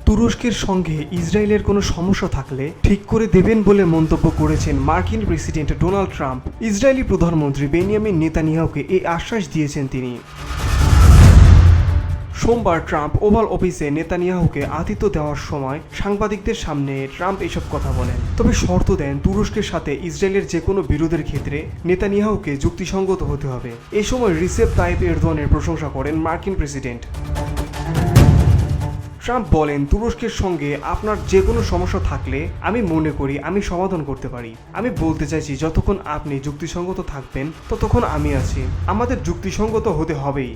তুরস্কের সঙ্গে ইসরায়েলের কোনো সমস্যা থাকলে ঠিক করে দেবেন বলে মন্তব্য করেছেন মার্কিন প্রেসিডেন্ট ডোনাল্ড ট্রাম্প। ইসরায়েলি প্রধানমন্ত্রী বেনিয়ামিন নেতানিয়াহুকে এই আশ্বাস দিয়েছেন তিনি। সোমবার ট্রাম্প ওভাল অফিসে নেতানিয়াহুকে আতিথ্য দেওয়ার সময় সাংবাদিকদের সামনে ট্রাম্প এসব কথা বলেন, তবে শর্ত দেন তুরস্কের সাথে ইসরায়েলের যে কোনো বিরোধের ক্ষেত্রে নেতানিয়াহুকে যুক্তিসঙ্গত হতে হবে। এ সময় রিসেপ তাইপ এরদোয়ানের প্রশংসা করেন মার্কিন প্রেসিডেন্ট। ট্রাম্প বলেন, তুরস্কের সঙ্গে আপনার যে কোনো সমস্যা থাকলে আমি মনে করি আমি সমাধান করতে পারি। আমি বলতে চাইছি, যতক্ষণ আপনি যুক্তিসঙ্গত থাকবেন ততক্ষণ আমি আছি। আমাদের যুক্তিসঙ্গত হতে হবেই।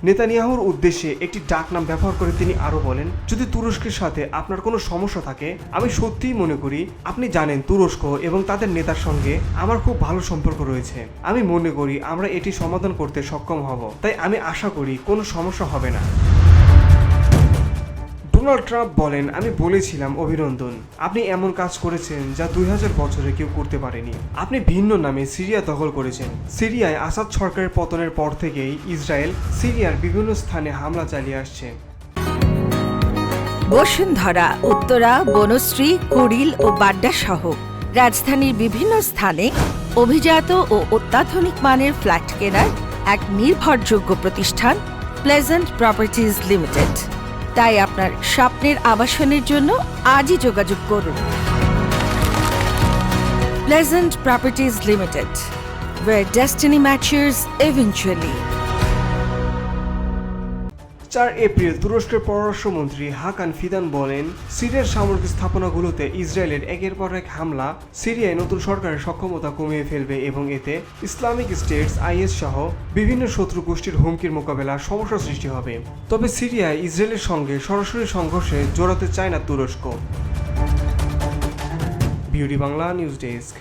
নেতানিয়াহুর উদ্দেশ্যে একটি ডাকনাম ব্যবহার করে তিনি আরও বলেন, যদি তুরস্কের সাথে আপনার কোনো সমস্যা থাকে, আমি সত্যিই মনে করি আপনি জানেন তুরস্ক এবং তাদের নেতার সঙ্গে আমার খুব ভালো সম্পর্ক রয়েছে। আমি মনে করি আমরা এটি সমাধান করতে সক্ষম হব, তাই আমি আশা করি কোনো সমস্যা হবে না। ডোনাল্ড ট্রাম্প বলেন, আমি বলেছিলাম অভিনন্দন, আপনি এমন কাজ করেছেন যা 2000 বছরে কেউ করতে পারেনি। আপনি ভিন্ন নামে সিরিয়া দখল করেছেন। সিরিয়ায় আসাদ সরকারের পতনের পর থেকেই ইসরায়েল সিরিয়ার বিভিন্ন স্থানে হামলা চালিয়ে আসছে। বসুন্ধরা, উত্তরা, বনশ্রী, কুড়িল ও বাড্ডা সহ রাজধানীর বিভিন্ন স্থানে অভিজাত ও অত্যাধুনিক মানের ফ্ল্যাট কেনার এক নির্ভরযোগ্য প্রতিষ্ঠান প্লেজেন্ট প্রপার্টিজ লিমিটেড। তাই আপনার স্বপ্নের আবাসনের জন্য আজই যোগাযোগ করুন। Pleasant properties limited, where destiny matches eventually। 4 April তুরস্কের পররাষ্ট্রমন্ত্রী হাকান ফিদান বলেন, সিরিয়ার সামরিক স্থাপনাগুলোতে ইসরায়েলের একের পর এক হামলা সিরিয়ায় নতুন সরকারের সক্ষমতা কমিয়ে ফেলবে এবং এতে ইসলামিক স্টেটস, আইএস সহ বিভিন্ন শত্রু গোষ্ঠীর হুমকির মোকাবেলা সমস্যা সৃষ্টি হবে। তবে সিরিয়ায় ইসরায়েলের সঙ্গে সরাসরি সংঘর্ষে জড়াতে চায় না তুরস্ক। Beauty Bangla news desk.